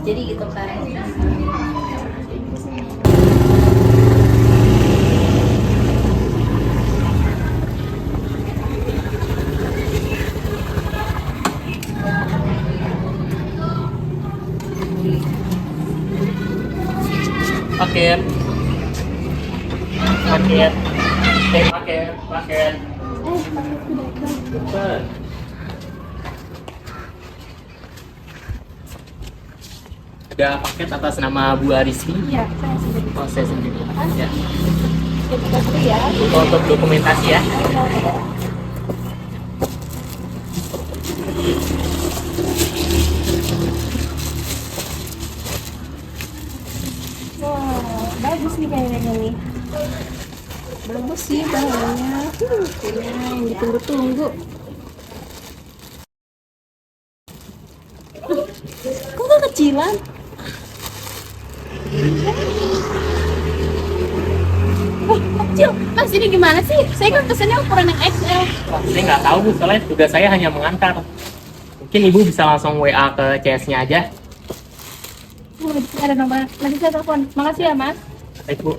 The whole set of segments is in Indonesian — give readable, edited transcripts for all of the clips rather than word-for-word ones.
Jadi gitu kan. Paket. Paket. Paket. Paket. Cepet. Ada paket atas nama Bu Arismi. Iya, saya sendiri. Oh, saya sendiri. Ya. Kita beri ya. Untuk dokumentasi ya. Wow, bagus nih kayaknya nih. Bagus sih bahannya. Yang ditunggu-tunggu. Kok kecilan? Kecil, Mas ini gimana sih? Saya kan pesannya ukuran yang XL. Wah, saya nggak tahu Bu, soalnya tugas saya hanya mengantar. Mungkin Ibu bisa langsung WA ke CS-nya aja. Ada nomor, nanti saya telepon. Makasih ya Mas. Baik Bu.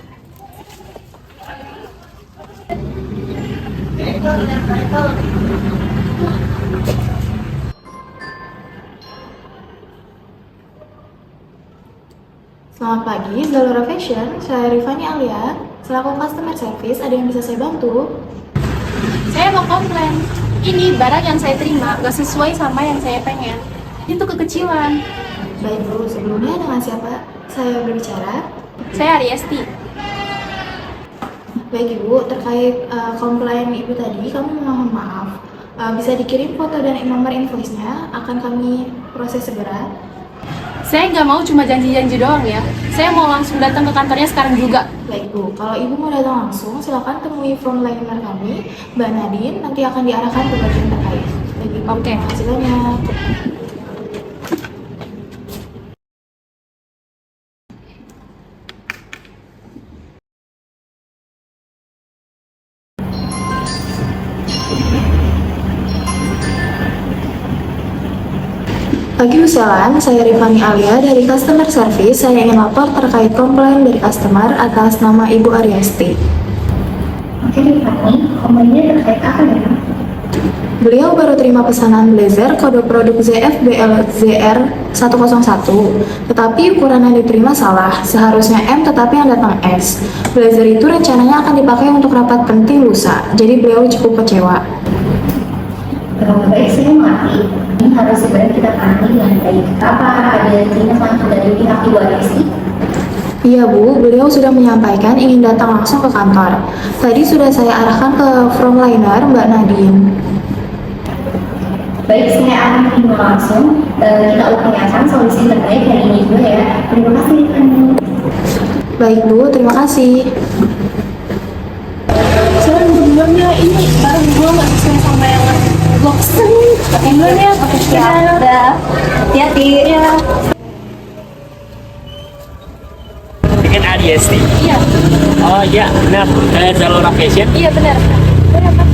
Selamat pagi, Zalora Fashion. Saya Rifani Alia. Selaku customer service, ada yang bisa saya bantu? Saya mau komplain. Ini barang yang saya terima gak sesuai sama yang saya pengen. Itu kekecilan. Baik Bu, sebelumnya dengan siapa saya berbicara? Saya Ariesti. Baik Ibu, terkait komplain Ibu tadi, kami mohon maaf. Bisa dikirim foto dan nomor invoice-nya, akan kami proses segera. Saya nggak mau cuma janji-janji doang ya. Saya mau langsung datang ke kantornya sekarang juga. Baik Bu, kalau Ibu mau datang langsung, silakan temui frontliner kami, Mbak Nadine, nanti akan diarahkan ke bagian terkait. Baik Ibu, Oke. terima kasih banyak. Pagi Bu Selan, saya Rifani Alia dari Customer Service. Saya ingin lapor terkait komplain dari customer atas nama Ibu Ariesti. Oke Rifani, komplainnya terkait apa ya? Beliau baru terima pesanan blazer kode produk ZFBLZR 101, tetapi ukuran yang diterima salah, seharusnya M tetapi yang datang S. Blazer itu rencananya akan dipakai untuk rapat penting lusa, jadi beliau cukup kecewa. Baik, saya mengerti. Ini harus segera kita tangani dengan baik. Apa ada tindakan langsung dari pihak Ibu Ariesti? Iya Bu, beliau sudah menyampaikan ingin datang langsung ke kantor. Tadi sudah saya arahkan ke frontliner Mbak Nadine. Baik, saya akan tindak langsung. Kita upayakan solusi terbaik hari ini juga ya. Terima kasih Rifani. Baik Bu, terima kasih. Sebelumnya ini barang gue nggak sesuai sama yang gue pesen. Pakai dulu ya, pakai siap. Udah, hati-hati. Ya. Dengan Ariesti. Iya, Oh iya, benar. Dari Zalora Fashion. iya benar. Benar, Pak.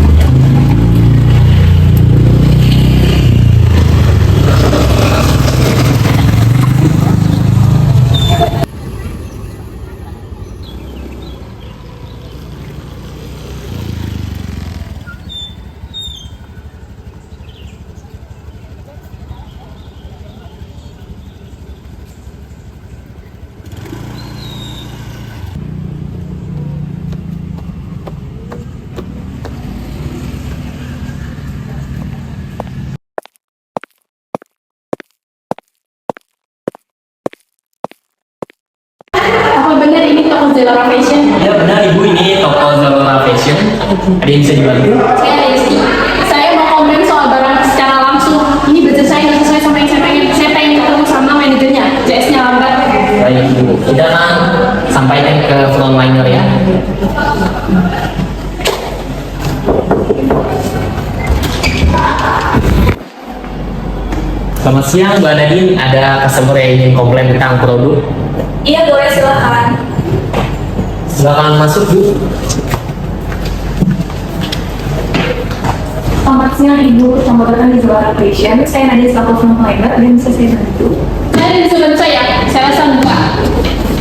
Apa benar ini toko Zalora Fashion? Iya benar Ibu, ini toko Zalora Fashion. Ada yang bisa dibantu? Saya Ariesti. Saya mau komplain soal barang secara langsung. Ini baju saya nggak sesuai sama yang saya pengen. Saya pengen ketemu sama manajernya. JS-nya lambat. Baik Ibu, kita akan sampaikan ke frontliner ya. Selamat siang Mbak Nadine, ada customer yang ingin komplain tentang produk. Iya boleh, silakan. Silakan masuk Bu. Selamat siang Ibu, selamat datang di Zalora Fashion. Saya Nadia selaku frontliner, ada yang bisa saya bantu? Gimana bisa bantu saya rasa enggak.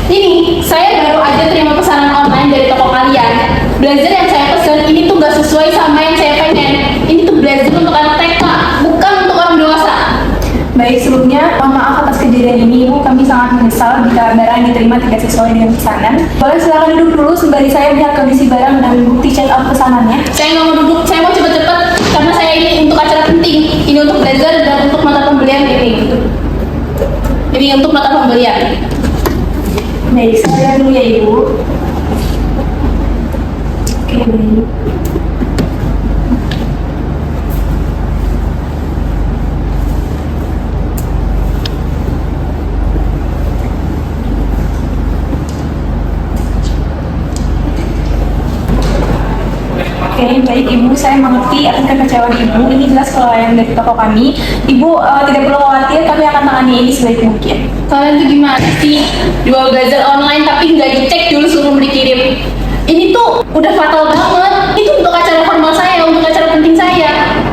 Ini, saya baru aja terima pesanan online dari toko kalian. Blazer yang saya pesan ini tuh gak sesuai sama yang saya pengen. Ini tuh blazer untuk anak TK, bukan untuk orang dewasa. Baik, sebelumnya mohon maaf atas kejadian ini, Ibu. Kami sangat menyesal jika barang yang diterima tidak sesuai dengan pesanan. Boleh silakan duduk dulu sembari saya melihat kondisi barang dan bukti check out pesanannya. Saya nggak mau duduk, saya mau cepet-cepet karena saya ini untuk acara penting. Ini untuk blazer dan untuk mata pembelian ini. Ini untuk mata pembelian. Baik, saya lihat dulu ya, Ibu. Oke, baik. Oke, baik Ibu, saya mengerti atas kekecewaan Ibu. Ini jelas kelalaian dari toko kami. Ibu tidak perlu khawatir, kami akan tangani ini sebaik mungkin. Kalian tuh gimana sih? Jual blazer online tapi nggak dicek dulu sebelum dikirim. Ini tuh udah fatal banget. Itu untuk acara formal saya, untuk acara penting saya.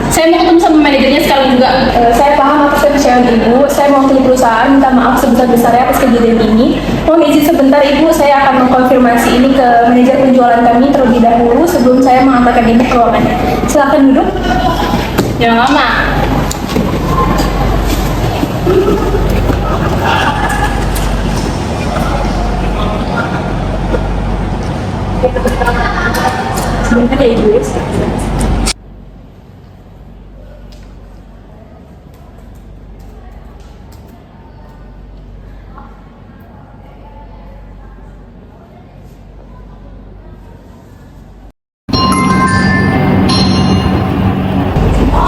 Saya mau ketemu sama manajernya sekarang juga. Saya paham atas kekecewaan Ibu. Saya mewakili perusahaan minta maaf sebesar-besarnya atas kejadian ini. Mohon izin sebentar Ibu, saya akan mengkonfirmasi ini ke manajer penjualan kami terlebih dahulu sebelum saya mengantarkan ini ke ruangannya. Silakan duduk. Jangan lama. Sebentar ya Ibu.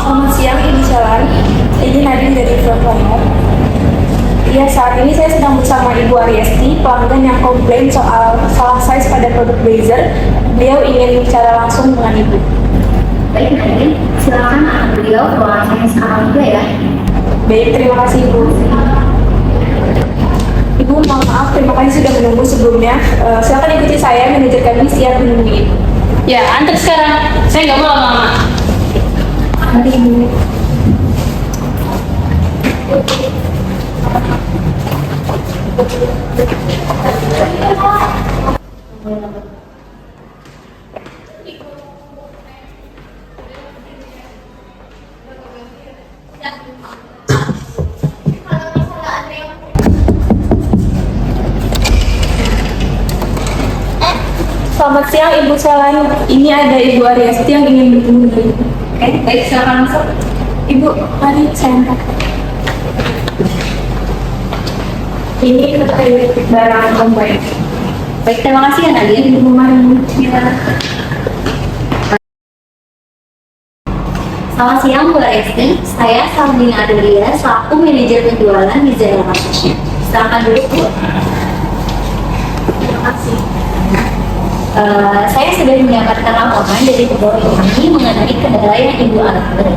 Selamat siang, Ibu Jalan. Ini Nadine dari Frontliner. Iya, saat ini saya sedang bersama Ibu Ariesti, pelanggan yang komplain soal salah size pada produk blazer. Beliau ingin bicara langsung dengan Ibu. Baik, Nadine, silakan akan beliau ke ruangan saya sekarang juga ya. Baik, terima kasih Ibu. Ibu, mohon maaf, terima kasih sudah menunggu sebelumnya. Silakan ikuti saya, manajer kami siap menunggu Ibu. Ya, antar sekarang. Saya nggak mau lama-lama. Mari Ibu. Selamat siang Ibu Jalan. Ini ada Ibu Ariesti yang ingin bertemu dengan Ibu. Oke, baik, silakan masuk. Ibu, mari saya angkat. Ini terkait barang komplain. Baik, terima kasih ya Nadine. Ibu mari. Selamat siang Bu Ariesti, saya Saldina Adelia, selaku manajer penjualan di Zara Fashion. Silakan duduk Bu. Terima kasih. Saya sudah mendapatkan laporan dari pegawai kami mengenai kendala yang Ibu alami.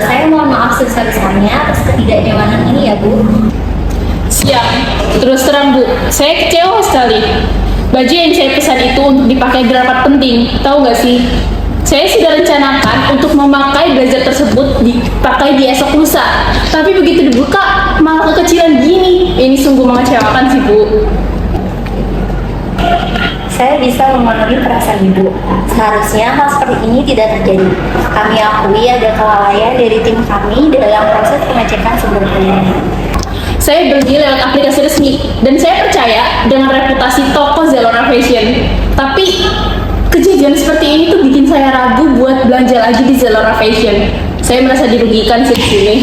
Saya mohon maaf sebesar-besarnya atas ketidaknyamanan ini ya Bu. Siap. Terus terang Bu, saya kecewa sekali. Baju yang saya pesan itu untuk dipakai di rapat penting. Tahu nggak sih? Saya sudah rencanakan untuk memakai blazer tersebut dipakai di esok lusa. Tapi begitu dibuka, malah kekecilan gini. Ini sungguh mengecewakan sih Bu. Saya bisa memenuhi perasaan Ibu. Seharusnya hal seperti ini tidak terjadi. Kami akui ada kelalaian dari tim kami dalam proses pengecekan sebelumnya. Saya beli lewat aplikasi resmi dan saya percaya dengan reputasi toko Zalora Fashion. Tapi kejadian seperti ini tuh bikin saya ragu buat belanja lagi di Zalora Fashion. Saya merasa dirugikan sih di sini.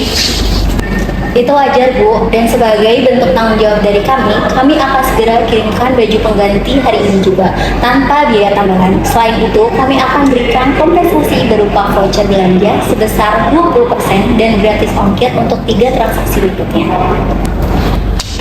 Itu wajar Bu, dan sebagai bentuk tanggung jawab dari kami akan segera kirimkan baju pengganti hari ini juga, tanpa biaya tambahan. Selain itu, kami akan berikan kompensasi berupa voucher belanja sebesar 20% dan gratis ongkir untuk 3 transaksi berikutnya.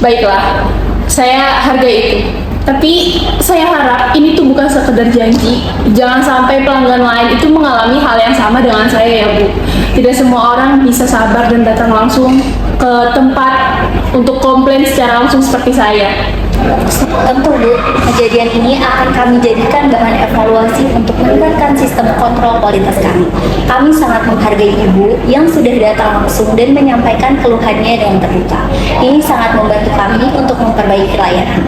Baiklah, saya hargai itu. Tapi saya harap ini tuh bukan sekedar janji. Jangan sampai pelanggan lain itu mengalami hal yang sama dengan saya ya Bu. Tidak semua orang bisa sabar dan datang langsung ke tempat untuk komplain secara langsung seperti saya. Tentu Bu, kejadian ini akan kami jadikan bahan evaluasi untuk meningkatkan sistem kontrol kualitas kami. Kami sangat menghargai Ibu yang sudah datang langsung dan menyampaikan keluhannya dengan terbuka. Ini sangat membantu kami untuk memperbaiki layanan.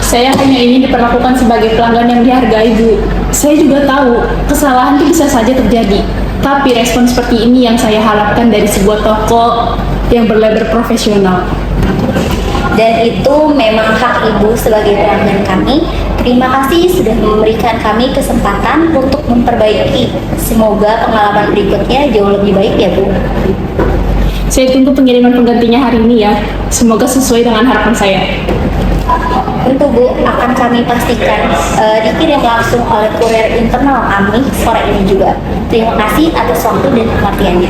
Saya hanya ingin diperlakukan sebagai pelanggan yang dihargai, Bu. Saya juga tahu kesalahan itu bisa saja terjadi. Tapi respon seperti ini yang saya harapkan dari sebuah toko yang berlabel profesional. Dan itu memang hak Ibu sebagai pelanggan kami. Terima kasih sudah memberikan kami kesempatan untuk memperbaiki. Semoga pengalaman berikutnya jauh lebih baik ya Bu. Saya tunggu pengiriman penggantinya hari ini ya. Semoga sesuai dengan harapan saya. Tentu Bu, akan kami pastikan dikirim langsung oleh kurir internal kami sore ini juga. Terima kasih atas waktu dan perhatiannya.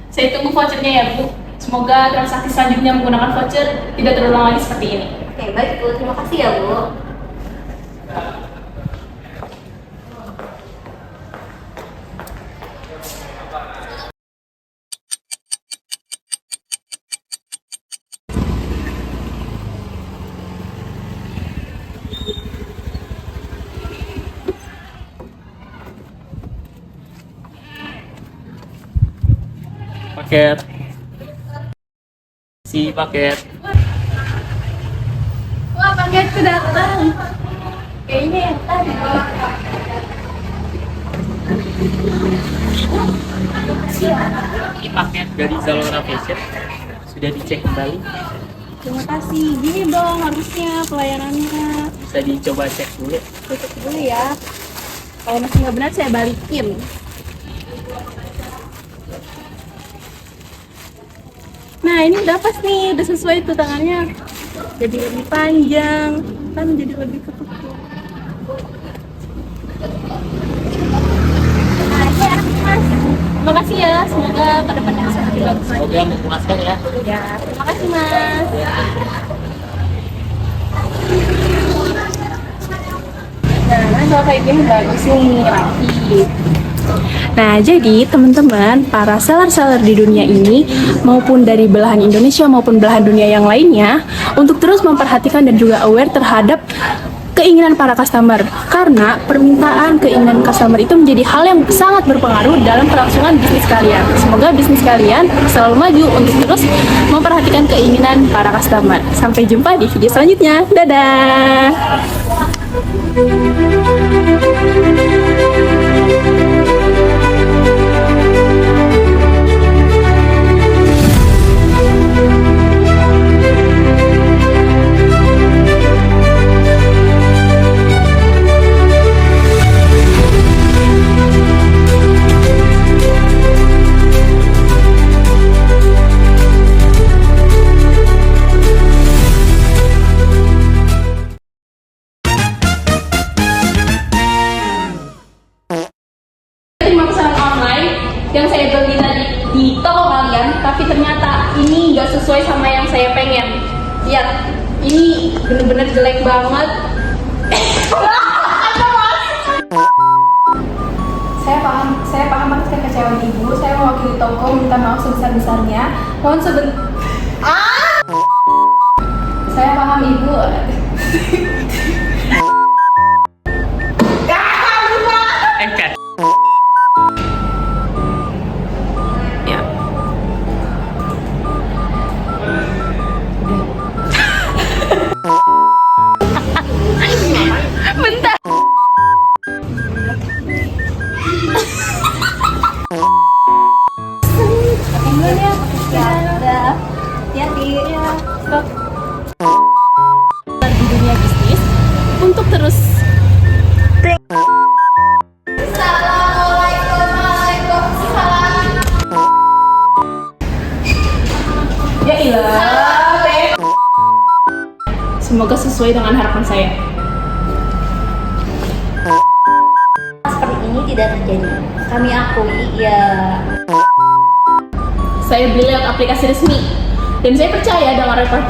Saya tunggu vouchernya ya, Bu. Semoga transaksi selanjutnya menggunakan voucher tidak terulang lagi seperti ini. Oke, baik Bu. Terima kasih ya Bu. Paket. Si paket. Wah, paketku datang. Kayaknya yang tadi. Ini paket dari Zalora Fashion. Sudah dicek kembali. Terima kasih. Gini dong harusnya pelayanannya. Bisa dicoba cek dulu. Tutup dulu ya. Kalau masih nggak benar saya balikin. Nah ini udah pas nih, udah sesuai tuh tangannya. Jadi lebih panjang, kan jadi lebih ketutup. Nah ini ya Mas. Terima kasih ya, semoga kedepannya bisa lebih bagus lagi. Semoga memuaskan ya. Ya, terima kasih Mas. Nah, kalau kayak gini bagus nih, rapi. Nah, jadi teman-teman, para seller-seller di dunia ini, maupun dari belahan Indonesia maupun belahan dunia yang lainnya, untuk terus memperhatikan dan juga aware terhadap keinginan para customer. Karena permintaan keinginan customer itu menjadi hal yang sangat berpengaruh dalam kelangsungan bisnis kalian. Semoga bisnis kalian selalu maju untuk terus memperhatikan keinginan para customer. Sampai jumpa di video selanjutnya. Dadah! Terima pesanan online yang saya beli tadi di toko kalian, tapi ternyata ini nggak sesuai sama yang saya pengen. Lihat, ini bener-bener jelek banget. Saya paham atas kekecewaan Ibu. Saya mewakili toko minta maaf sebesar-besarnya. Mohon Saya paham Ibu. Kat. Ya. Bentar. Hati-hati. Stop. Di dunia bisnis untuk terus Ya ilah, semoga sesuai dengan harapan saya. Seperti ini tidak terjadi. Kami akui ya. Saya beli lewat aplikasi resmi dan saya percaya dengan report.